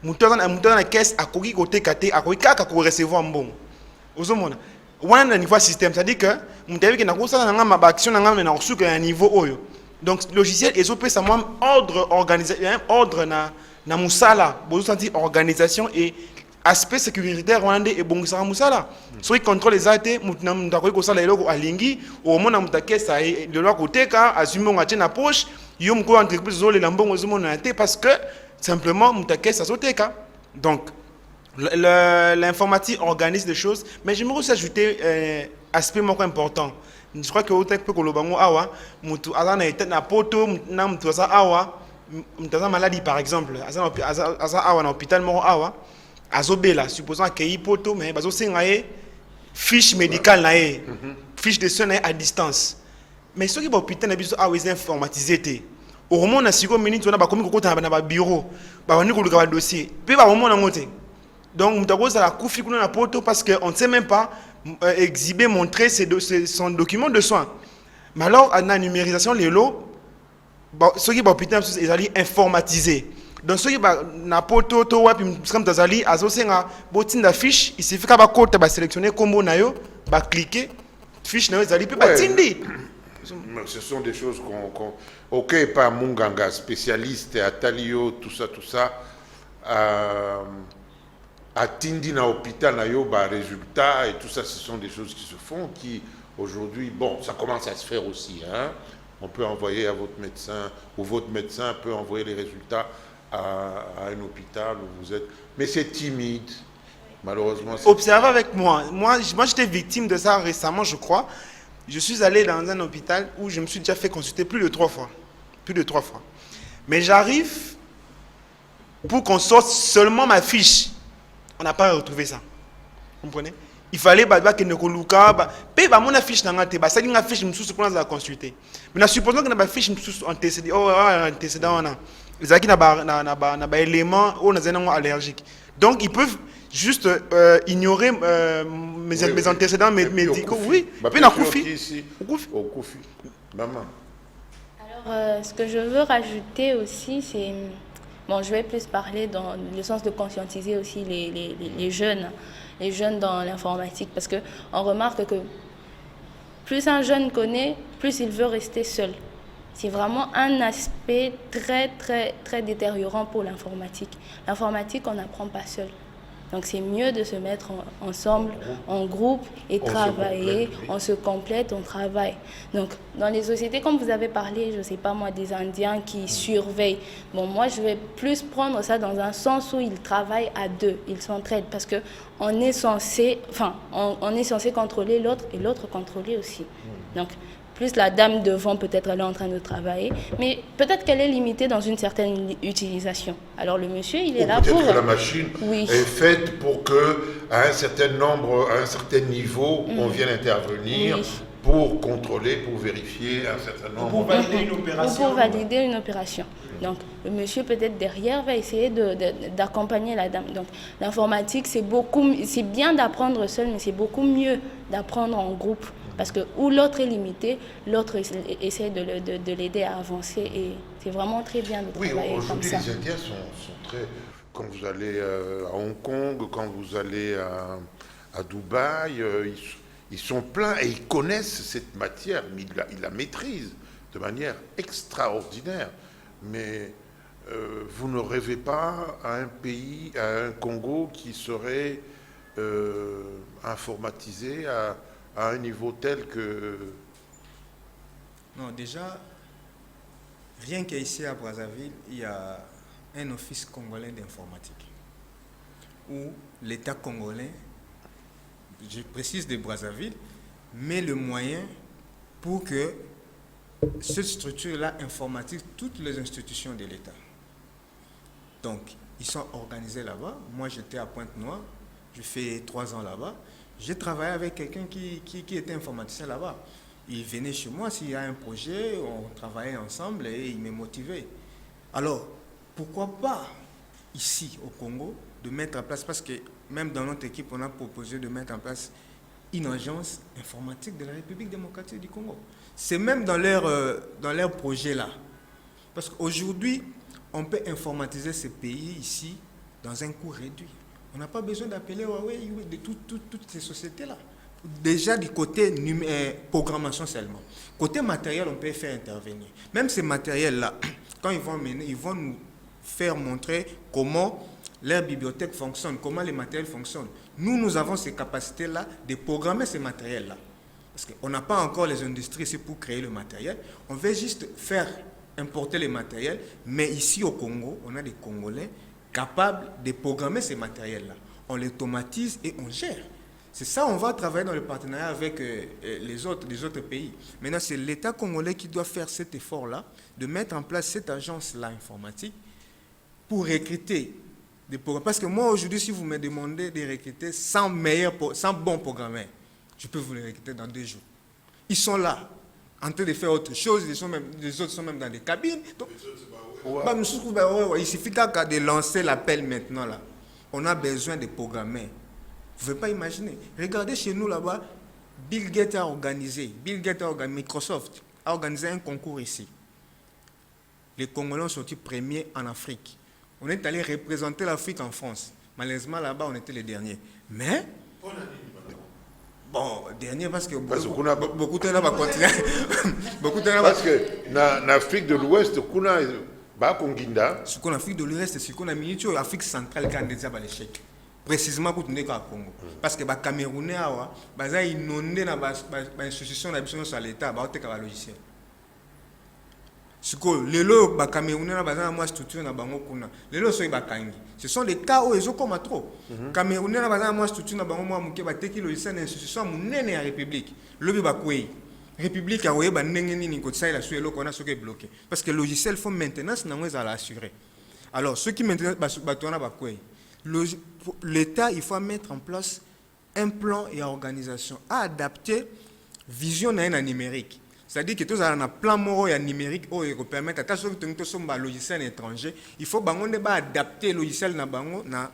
mutu na caisse akoki kotekate akoki kaka ko recevoir mbongo ozomona wana na niveau système, c'est-à-dire que mutu ayebiki na kosala na ba action na ngama na kosuka ya niveau oyo. Donc logiciel ezopesa moi ordre na musala bozo sentir organisation et aspect sécuritaire wana nde ebongisaka musala soki contrôle ezate mutu akoki kosala eloko alingi omona mutu caisse lelo akoteka azumi ngo atie na poche. Yo mko entreprise zo le lambongo zo mona té parce que simplement mutake ça soteka. Donc l'informatique organise des choses, mais j'aimerais aussi ajouter aspect moko important. Je crois que au tek pe ko lobango awa mutu azana ete na poto na mutu asa awa mutaza maladie par exemple asa awa na hôpital moko awa azobela supposons que poto mais bazo senga ye fiche médicale na ye fiche de soins à distance. Mais ceux qui vont hôpital biso a wezi informatisé au moment na siko minute on a ba komi kokota na ba bureau ba wani ko luka ba dossier pe ba moment na ngote donc mutako za la kufi kuna na poto parce que on ne sait même pas exhiber montrer son document de soins. Mais alors à la numérisation les lots ceux qui vont hôpital ils allaient informatiser. Donc ceux qui ba na poto to wapi comme tazali azosenga botinda fiche il suffit ka ba kota ba sélectionner combo na yo ba cliquer fiche na yo ezali pe ba tindi. Ce sont des choses ok, pas Munganga, spécialiste, à Talio, tout ça, à Tindi, na hôpital, na yo, résultats, et tout ça, ce sont des choses qui se font, qui, aujourd'hui, bon, ça commence à se faire aussi, hein. On peut envoyer à votre médecin, ou votre médecin peut envoyer les résultats à un hôpital où vous êtes, mais c'est timide, malheureusement. Observez avec moi, j'étais victime de ça récemment, je crois. Je suis allé dans un hôpital où je me suis déjà fait consulter plus de 3 fois. Mais j'arrive pour qu'on sorte seulement ma fiche. On n'a pas retrouvé ça. Vous comprenez? Il fallait que ne koluka paye mon fiche na ngate ba sali nga fiche msusu pour la consulter. Mais supposons que na ba fiche msusu antécédent na ezaki na ba élément ou na zena allergique. Donc ils peuvent juste ignorer mes antécédents médicaux. Oui, puis na koufi. Maman. Alors, ce que je veux rajouter aussi, c'est... Bon, je vais plus parler dans le sens de conscientiser aussi les jeunes dans l'informatique. Parce qu'on remarque que plus un jeune connaît, plus il veut rester seul. C'est vraiment un aspect très, très, très détériorant pour l'informatique. L'informatique, on n'apprend pas seul. Donc c'est mieux de se mettre ensemble, en groupe, et On se travailler, complète, oui. on se complète, on travaille. Donc dans les sociétés, comme vous avez parlé, je ne sais pas moi, des Indiens qui surveillent, bon moi je vais plus prendre ça dans un sens où ils travaillent à deux, ils s'entraident, parce qu'on est censé, on est censé contrôler l'autre et l'autre contrôler aussi. Donc plus la dame devant, peut-être elle est en train de travailler, mais peut-être qu'elle est limitée dans une certaine utilisation. Alors le monsieur, il est Ou là peut-être pour... que la machine Oui. est faite pour que, à un certain nombre, à un certain niveau, on vienne intervenir Oui. pour contrôler, pour vérifier un certain nombre. Pour valider une Ou opération. pour valider une opération. Donc, le monsieur peut-être derrière va essayer d'accompagner la dame. Donc, l'informatique, c'est bien d'apprendre seul, mais c'est beaucoup mieux d'apprendre en groupe. Parce que où l'autre est limité, l'autre essaie de l'aider à avancer. Et c'est vraiment très bien de Oui, travailler comme aujourd'hui, ça. les Indiens sont très... Quand vous allez à Hong Kong, quand vous allez à Dubaï, ils sont pleins et ils connaissent cette matière, mais ils la maîtrisent de manière extraordinaire. Mais vous ne rêvez pas à un pays, à un Congo qui serait informatisé à un niveau tel que... Non, déjà, rien qu'ici à Brazzaville, il y a un office congolais d'informatique où l'État congolais, je précise de Brazzaville, met le moyen pour que cette structure-là informatique toutes les institutions de l'État. Donc, ils sont organisés là-bas. Moi, j'étais à Pointe-Noire, je fais 3 ans là-bas. J'ai travaillé avec quelqu'un qui était informaticien là-bas. Il venait chez moi, s'il y a un projet, on travaillait ensemble et il me motivait. Alors, pourquoi pas ici au Congo de mettre en place, parce que même dans notre équipe, on a proposé de mettre en place une agence informatique de la République démocratique du Congo. C'est même dans leur projet là. Parce qu'aujourd'hui, on peut informatiser ces pays ici dans un coût réduit. On n'a pas besoin d'appeler Huawei de toutes ces sociétés-là. Déjà du côté programmation seulement. Côté matériel, on peut faire intervenir. Même ces matériels-là, quand ils vont nous faire montrer comment leur bibliothèque fonctionne, comment les matériels fonctionnent. Nous avons ces capacités-là de programmer ces matériels-là. Parce qu'on n'a pas encore les industries ici pour créer le matériel. On veut juste faire importer les matériels. Mais ici au Congo, on a des Congolais capables de programmer ces matériels-là. On les automatise et on gère. C'est ça, on va travailler dans le partenariat avec les autres pays. Maintenant, c'est l'État congolais qui doit faire cet effort-là, de mettre en place cette agence-là informatique pour recruter des programmeurs. Parce que moi, aujourd'hui, si vous me demandez de recruter 100 bons programmeurs, je peux vous les recruter dans 2 jours. Ils sont là, en train de faire autre chose, les autres sont même dans des cabines. Donc, il suffit de lancer l'appel maintenant, là. On a besoin de programmeurs. Vous ne pouvez pas imaginer. Regardez chez nous là-bas, Bill Gates a organisé, Microsoft a organisé un concours ici. Les Congolais ont sorti premiers en Afrique. On est allé représenter l'Afrique en France. Malheureusement, là-bas, on était les derniers. Mais, bon, dernier parce que beaucoup de gens vont continuer. Parce que en Afrique de l'Ouest, on a Konginda. Ce qu'on a Afrique de l'Ouest, c'est ce qu'on a mis en Afrique centrale quand on est à l'échec. Précisément pour tenir au Congo. Parce que les Camerounais, ils ont inondé dans les institutions de l'État, ils ont un logiciel. Ce sont les cas où ils ont comme trop. Camerounais, ils ont une structure qui logiciel dans l'institution de la République. République a bloqué. Parce que le logiciel faut maintenance, ils à l'assurer. Alors, ceux qui maintenant, l'État, il faut mettre en place un plan et une organisation à adapter vision en numérique. C'est-à-dire que tous un plan moro numérique qui permet à ceux qui ont un logiciel étranger, il faut adapter le logiciel na bango na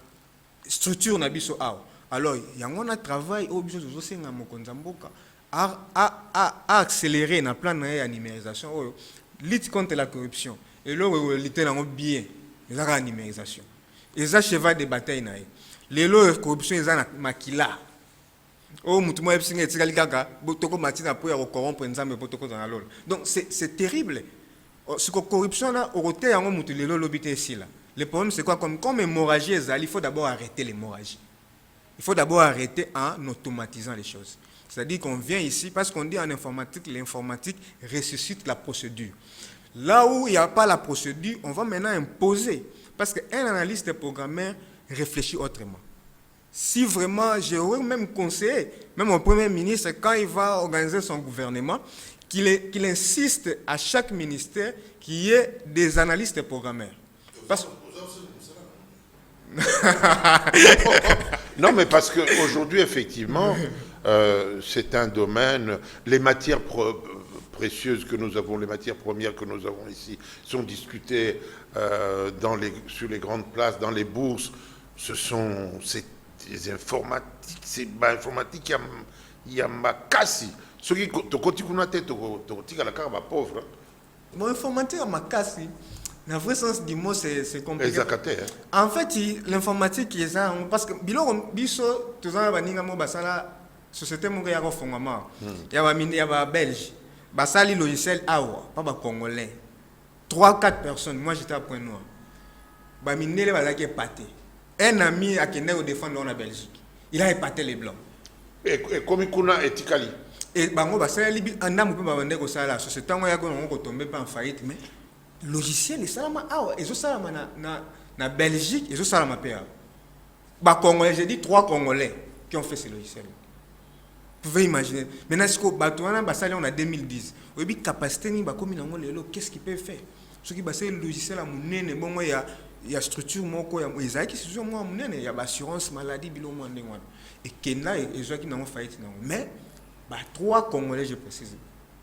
structure na biso awa. Alors, il y a un travail au besoin de senga mokonzamboka à accélérer na plan na numérisation, lutte contre la corruption. Et là, lutter bien, la numérisation. Et ça, cheval de bataille na. Les lois de corruption, ils ont makila. Donc c'est terrible. Ce que la corruption là, le problème c'est quoi? Comme hémorragie, il faut d'abord arrêter l'hémorragie. Il faut d'abord arrêter en automatisant les choses. C'est-à-dire qu'on vient ici, parce qu'on dit en informatique, l'informatique ressuscite la procédure. Là où il n'y a pas la procédure, on va maintenant imposer. Parce qu'un analyste programmeur réfléchit autrement. Si vraiment, j'aurais même conseillé, même au Premier ministre, quand il va organiser son gouvernement, qu'il insiste à chaque ministère qu'il y ait des analystes programmeurs. Parce... Non, mais parce qu'aujourd'hui, effectivement, c'est un domaine, les matières précieuses que nous avons, les matières premières que nous avons ici, sont discutées sur les grandes places, dans les bourses. C'est des informatiques, c'est informatique, il y a makasi. Ce qui te continue à tête, tu la carte pauvre. Bon, informatique à makasi. Dans le vrai sens du mot, c'est compliqué. En fait, l'informatique, parce que biso, tout ça, la société il y a Belge, basali logiciel awa, pas congolais. 3-4 personnes, moi j'étais à Point Noir. Baminele bazaki épaté. Un ami a qui est au défendre en Belgique. Il a épaté les blancs. Et comme il a étikali. Et bango basali un homme peut vendre comme ça la société on ya ko tomber pas en faillite mais logiciel et ça et ça na Belgique et ça ma PA. Ba congolais, j'ai dit 3 congolais qui ont fait ces logiciels. Vous pouvez imaginer. Maintenant ce que batouana basali on a 2010. Obi capacité ni ba komi nango lelo qu'est-ce qu'il peut faire? Ce qui basali logiciel à munene bon il y a structure moko ya ezaki structure mo munene ya assurance maladie bilo mo ndengwana. Et Kenya et gens qui n'ont pas faillite non. Mais 3 Congolais, je précise,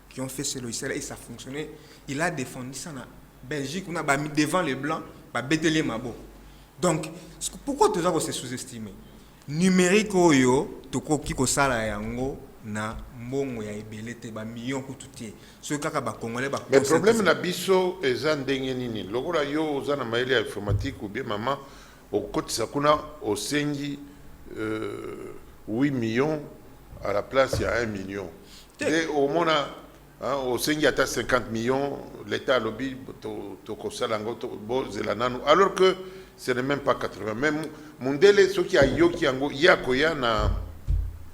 qui ont fait ce logiciel et ça fonctionnait. Il a défendu ça en Belgique, on a mis devant les Blancs, Bételé Mabo. Donc, pourquoi tout ça c'est sous-estimé? Numérique, qui ko sala yango na mbongo ya ebelete ba millions ko tutie. Ce kaka ba Congolais ba. Mais le problème na biso eza ndenge nini. Lokola yo ozana maele informatique ou bien maman au côté sakuna au sengi 8 millions à la place, il y a 1 million. Et au monde, au sein, il y a 50 millions, l'État a lobby, alors que ce n'est même pas 80. Même Mundele, ceux qui a yo qui a koya na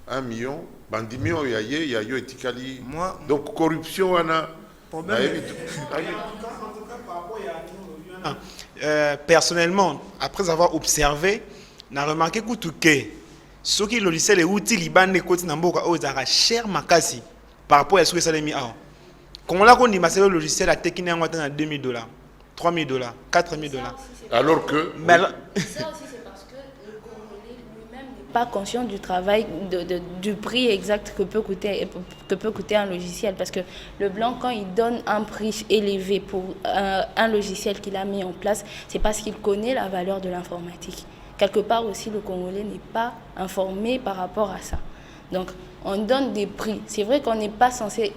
1 million, bandimio il y a yo etikali. Donc corruption on a personnellement, après avoir observé, n'a remarqué que tout que ce qui logiciel est utile, il bande côté n'amboka aux ara cher makasi par rapport à ce que ça les mis à. Comme là qu'on dit, c'est le logiciel à technique en $2,000, $3,000, $4,000. Alors que. Ça aussi c'est parce que le Congolais lui-même n'est pas conscient du travail, du prix exact que peut coûter un logiciel. Parce que le blanc, quand il donne un prix élevé pour un logiciel qu'il a mis en place, c'est parce qu'il connaît la valeur de l'informatique. Quelque part aussi, le Congolais n'est pas informé par rapport à ça. Donc, on donne des prix. C'est vrai qu'on n'est pas censé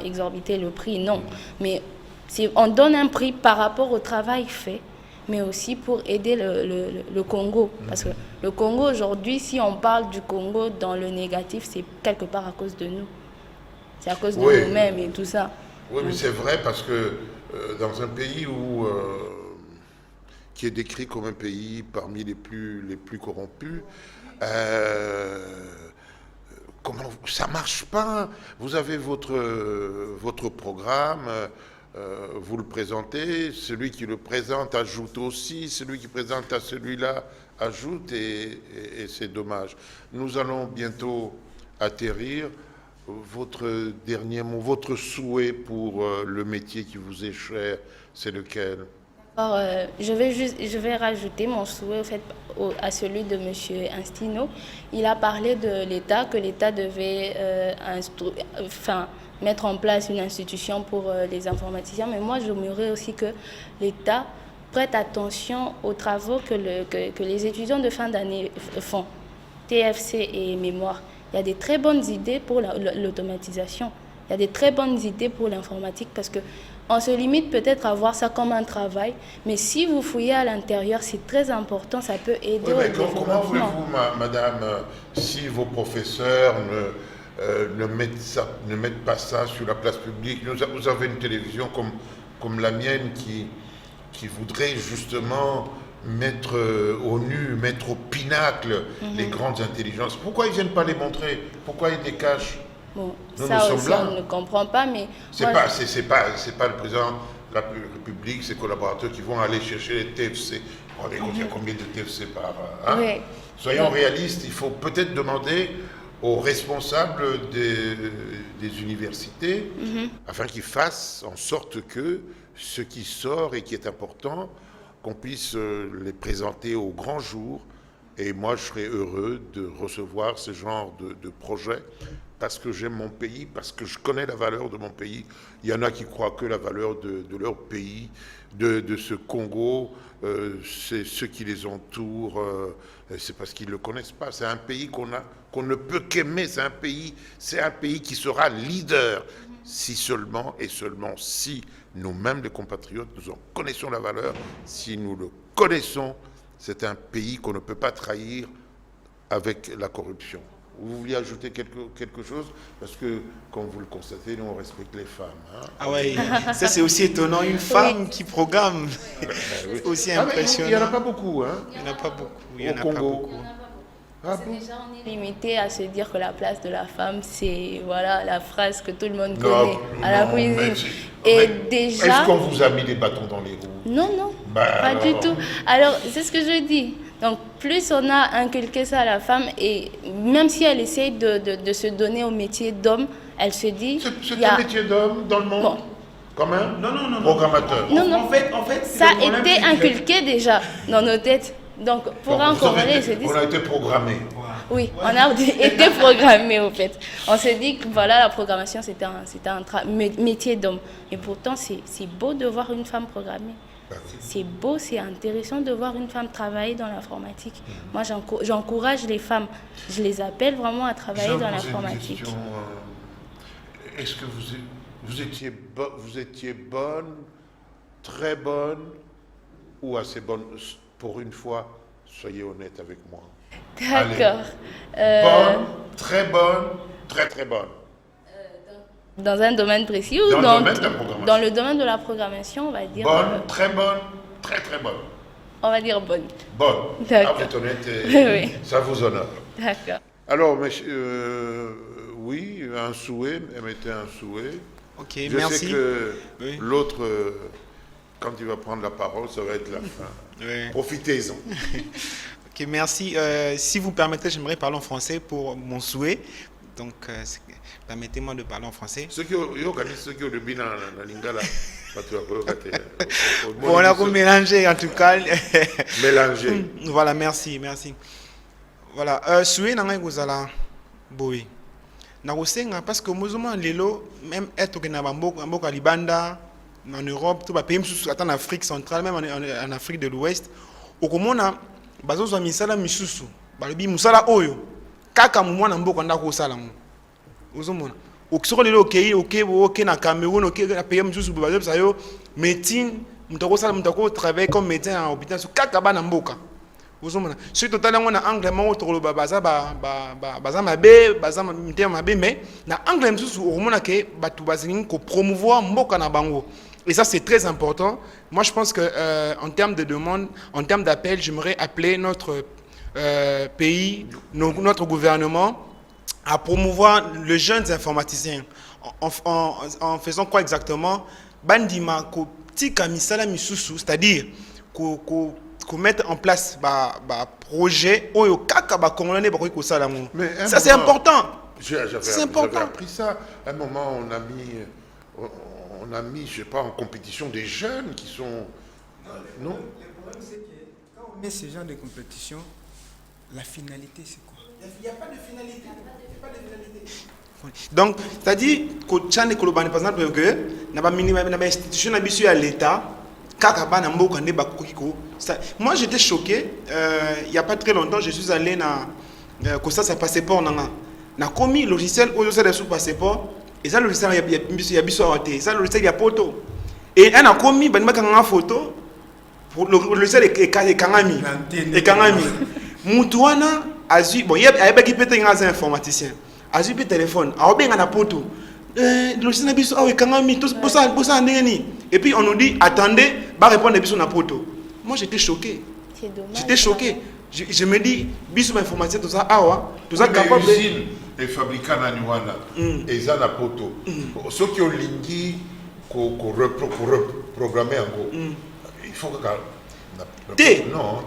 exorbiter le prix, non. Mais on donne un prix par rapport au travail fait, mais aussi pour aider le Congo. Parce que le Congo, aujourd'hui, si on parle du Congo dans le négatif, c'est quelque part à cause de nous. C'est à cause de nous-mêmes et tout ça. Oui, mais c'est vrai parce que dans un pays où... qui est décrit comme un pays parmi les plus corrompus. Comment ça marche pas? Vous avez votre programme, vous le présentez, celui qui le présente ajoute aussi, celui qui présente à celui-là ajoute et c'est dommage. Nous allons bientôt atterrir. Votre dernier mot, votre souhait pour le métier qui vous est cher, c'est lequel? Alors, je vais rajouter mon souhait au fait, à celui de M. Instino. Il a parlé de l'État, que l'État devait mettre en place une institution pour les informaticiens. Mais moi, j'aimerais aussi que l'État prête attention aux travaux que les étudiants de fin d'année font, TFC et mémoire. Il y a des très bonnes idées pour l'automatisation. Il y a des très bonnes idées pour l'informatique parce qu'on se limite peut-être à voir ça comme un travail, mais si vous fouillez à l'intérieur, c'est très important, ça peut aider au développement. Comment voulez-vous, madame, si vos professeurs ne mettent pas ça sur la place publique? Vous avez une télévision comme la mienne qui voudrait justement mettre au nu, mettre au pinacle les grandes intelligences. Pourquoi ils ne viennent pas les montrer? Pourquoi ils les cachent? Bon, Nous ça sommes aussi, là. on ne comprend pas, mais... C'est moi, pas le président de la République, ses collaborateurs qui vont aller chercher les TFC. On est compte, il y a combien de TFC par... hein? Oui. Soyons réalistes, il faut peut-être demander aux responsables des universités afin qu'ils fassent en sorte que ce qui sort et qui est important, qu'on puisse les présenter au grand jour. Et moi, je serais heureux de recevoir ce genre de projet parce que j'aime mon pays, parce que je connais la valeur de mon pays. Il y en a qui croient que la valeur de leur pays, de ce Congo, c'est ceux qui les entourent, c'est parce qu'ils ne le connaissent pas. C'est un pays qu'on ne peut qu'aimer, c'est un pays qui sera leader si seulement et seulement si nous-mêmes, les compatriotes, nous en connaissons la valeur, si nous le connaissons, c'est un pays qu'on ne peut pas trahir avec la corruption. Vous vouliez ajouter quelque chose? Parce que, comme vous le constatez, nous, on respecte les femmes. Hein? Ah ouais, ça c'est aussi étonnant, une femme qui programme. C'est aussi impressionnant. Il n'y en a pas beaucoup, hein? Il n'y en a pas beaucoup. Il y Au en a Congo. pas beaucoup. Ah C'est bon? déjà, on est limité à se dire que la place de la femme, c'est voilà, la phrase que tout le monde Non, connaît à la non, cuisine. mais Et mais déjà... est-ce qu'on vous a mis des bâtons dans les roues? Non, non, Bah, pas alors. du tout. Alors, c'est ce que je dis. Donc, plus on a inculqué ça à la femme, et même si elle essaye de se donner au métier d'homme, elle se dit... C'est il y a- un métier d'homme dans le monde? Bon. Quand même? Non. Programmateur. Non, non. En fait, Ça a été inculqué déjà dans nos têtes. Donc, pour un Congolais, il se dit... On a été programmé. Oui, on a été programmé au fait. On s'est dit que voilà, la programmation c'était un métier d'homme. Et pourtant, c'est beau de voir une femme programmée. C'est beau, c'est intéressant de voir une femme travailler dans l'informatique. Moi, j'encourage les femmes. Je les appelle vraiment à travailler Je vais dans vous poser une l'informatique. question, est-ce que vous étiez bonne, très bonne ou assez bonne pour une fois? Soyez honnête avec moi. D'accord. Bonne, très bonne, très très bonne. Dans un domaine précis ou Dans le domaine de la programmation. dans le domaine de la programmation, on va dire... Bonne, très bonne, très très bonne. on va dire bonne. Bonne. D'accord. Ah, vous êtes honnête et Oui. ça vous honore. D'accord. Alors, oui, un souhait, mettez un souhait. Ok, Je merci. sais que Oui. l'autre, quand il va prendre la parole, ça va être la fin. Oui. Profitez-en. Ok, merci. Si vous permettez, j'aimerais parler en français pour mon souhait. Donc, permettez-moi de parler en français. Ceux qui organisent, ceux qui ont le bien dans la lingala, Bon, on a mélangé en tout cas. Mélanger. Voilà, merci. Voilà, souhait nanga kozala boy. Na kosenga parce que mozoma lelo même être que na mboka libanda en Europe, tout ba pays misusu ata en Afrique centrale, même en Afrique de l'Ouest, okomona bazozwa misala misusu, balobi musala oyo kaka mwana mboka ndako osala mo. Ozomona. Okisoko lelo okei na Cameroun, okei na pays misusu bazobisa yo médecine, mutako sala mutako travailler comme médecin en hôpital so kaka bana mboka. Ozomona. Ce total on a anglais mo tokoloba baza mabe, baza mitema mabe, mais na anglais misusu okomona ke batu bazingi ko promouvoir mboka na bango. Et ça, c'est très important. Moi, je pense que en termes de demande, en termes d'appel, j'aimerais appeler notre pays, notre gouvernement, à promouvoir les jeunes informaticiens. En faisant quoi exactement? Bandima ko tika misala misusu, c'est-à-dire qu'on mette en place un projet oyo kaka ba congolais ba ko sala mo. Ça, c'est important. J'avais appris ça. À un moment, on a mis, je sais pas, en compétition des jeunes qui sont... Non. Le problème, c'est que quand on met ce genre de compétition, la finalité, c'est quoi? Il n'y a pas de finalité. Donc, c'est-à-dire que Tchane Kolobane, par exemple, que na institution à l'État, moi j'étais choqué. Il n'y a pas très longtemps, je suis allé dans ça passeport. Na commis logiciel où je suis passeport. Et ça, le logiciel, il y a ça, le logiciel, il y a photo. Et un a commis, il y a une photo. Le logiciel est kangami. Et kangami. Moutouana, bon, il y a des informaticiens. Azu pe téléphone, a bien na poto. Le logiciel biso a kangami, tout ça ndeni. Et puis on nous dit attendez, va répondre biso na poto. Moi j'étais choqué. C'est dommage. J'étais choqué. Je me dis, biso informaticien, tout ça, tout ça Mais capable. l'usine est fabriquée en Aniwana. Et ça, la poto. Ceux qui ont l'ingui, qu'on reprogrammer en gros. Il faut que. Non.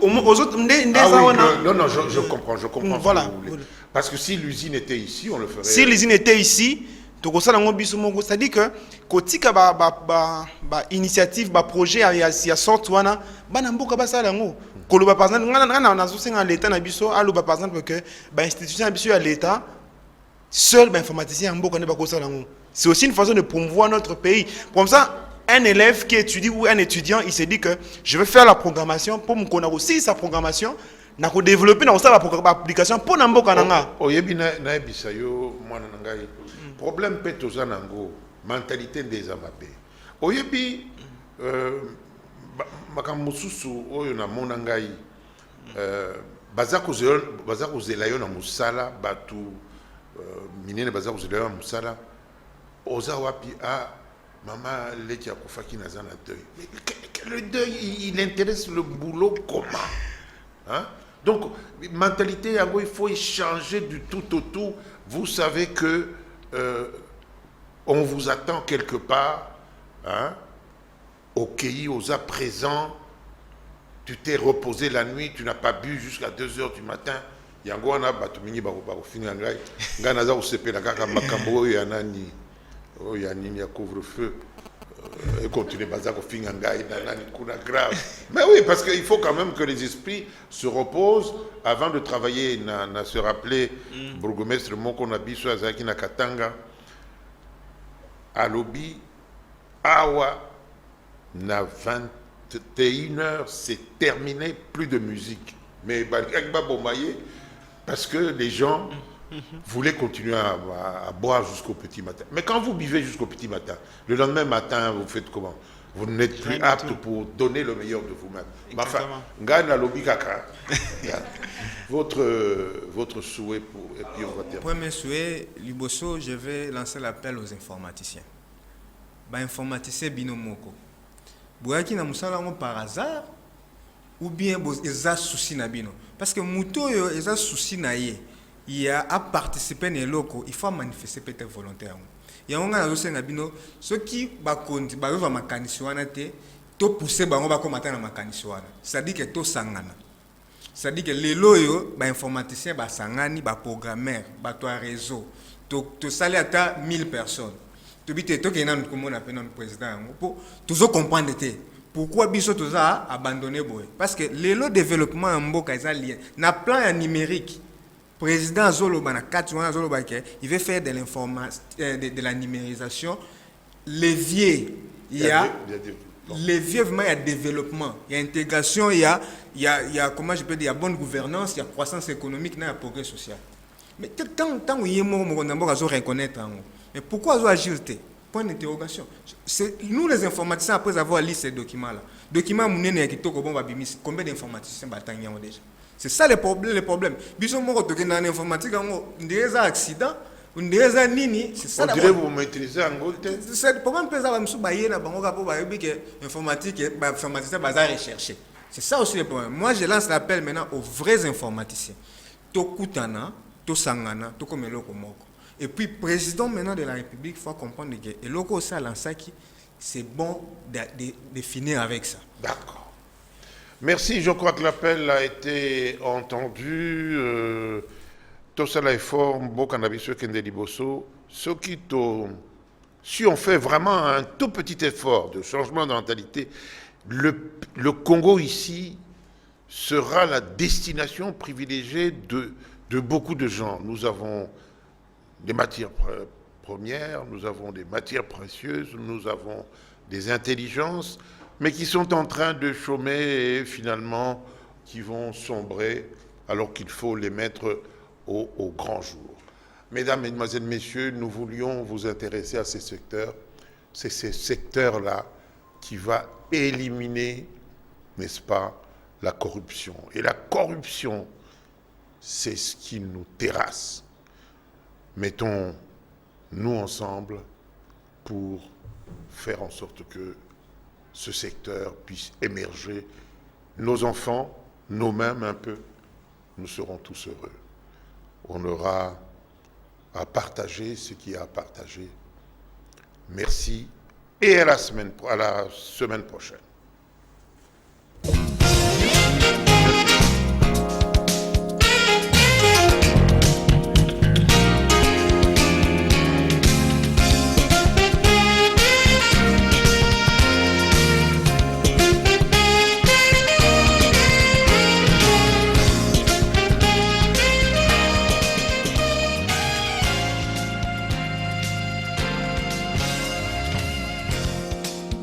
Aux autres, non, je comprends. Je comprends. Voilà. Ce que vous voulez. Parce que si l'usine était ici, on le ferait. Si l'usine était ici, c'est-à-dire que kotika ba initiative ba projet ya sorte wana bana mboka basala ngo koloba par exemple ngana na zosenga l'état na biso aloba par exemple que ba institution ya biso ya l'état seul ba informaticien mboka ne ba kosala ngo. C'est aussi une façon de promouvoir notre pays. Comme ça, un élève qui étudie ou un étudiant, il se dit que je vais faire la programmation pour me connaître aussi sa programmation. Na ko développer na osala application pour na mboka nanga. Oyebi na ebisa yo mwana ngai. Problème peut toza nango mentalité des amapé. Oyebi makambo susu oyo na mona ngai baza kozela yo na musala batu minene baza kozela yo na musala oza wapi maman leki akufaki naza na deuil. Le deuil il intéresse le boulot comment? Hein? Donc, mentalité, il faut échanger du tout au tout. Vous savez que on vous attend quelque part, hein, au pays, aux à présent. Tu t'es reposé la nuit, tu n'as pas bu jusqu'à 2 h du matin. Yango wana batu mingi bako finga ngai. Nga naza usepela kaka makambo ya nani. Oh ya nini ya couvre-feu. Et continuer à finir grave. Mais oui, parce qu'il faut quand même que les esprits se reposent avant de travailler. Se rappeler, bourgmestre Moko Nabiso Azaki Nakatanga, à Lobi, Awa, na 21 h, c'est terminé, plus de musique. Mais parce que les gens voulez continuer à boire jusqu'au petit matin. Mais quand vous buvez jusqu'au petit matin, le lendemain matin, vous faites comment? Vous n'êtes plus apte pour donner le meilleur de vous-même. Enfin, Ngana Lobi Kaka. Votre souhait pour... Et puis on va terminer. Premier souhait, Liboso, je vais lancer l'appel aux informaticiens. Informaticiens binomoko. Boyaki na musala par hasard ou bien ils ont souci na bino. Parce que muto yo ils ont souci na ye. Il y a à participer à locaux, il faut manifester peut-être volontairement. Il y a un gars qui a dit ceux qui bakondi baruva makaniswana te to pousser bango bakomata na makaniswana. C'est-à-dire que to sangana. C'est-à-dire que les loyo ba informaticiens ba sangani ba programmeur ba to réseau to sali ata 1000 personnes. To bité to kena comme on appelle notre président pour toujours comprendre te. Pourquoi biso to za abandonner boy? Parce que les lo développement en mboka ils lié na plan numérique. Président Zolo il veut faire de l'information, de la numérisation. Levier, il y a levier vraiment, il y a développement, il y a intégration, il y a comment je peux dire, il y a bonne gouvernance, il y a croissance économique, il y a progrès social. Mais tant où il y a reconnaître, mais pourquoi ils ont agilité? Point d'interrogation. Nous les informaticiens, après avoir lu ces documents-là, combien d'informaticiens battent déjà? C'est ça le problème. Bisous moi quand on est en informatique, on dirait un accident, on dirait un nini. C'est ça. On dirait vous maîtrisez en gros. C'est le problème que ça va me soubailler na bango pour que informatique, informaticien bazar rechercher. C'est ça aussi le problème. Moi je lance l'appel maintenant aux vrais informaticiens. Tokutana, to sangana, to komelo komoko. Et puis président maintenant de la République, il faut comprendre que et loko ça lansaki, c'est bon de finir avec ça. D'accord. Merci, je crois que l'appel a été entendu. Tout ça est fort, si on fait vraiment un tout petit effort de changement de mentalité, le Congo ici sera la destination privilégiée de beaucoup de gens. Nous avons des matières premières, nous avons des matières précieuses, nous avons des intelligences, mais qui sont en train de chômer et finalement qui vont sombrer alors qu'il faut les mettre au grand jour. Mesdames, Mesdemoiselles, Messieurs, nous voulions vous intéresser à ces secteurs. C'est ces secteurs-là qui va éliminer, n'est-ce pas, la corruption. Et la corruption, c'est ce qui nous terrasse. Mettons-nous ensemble pour faire en sorte que ce secteur puisse émerger nos enfants, nous-mêmes un peu, nous serons tous heureux. On aura à partager ce qu'il y a à partager. Merci et à la semaine prochaine.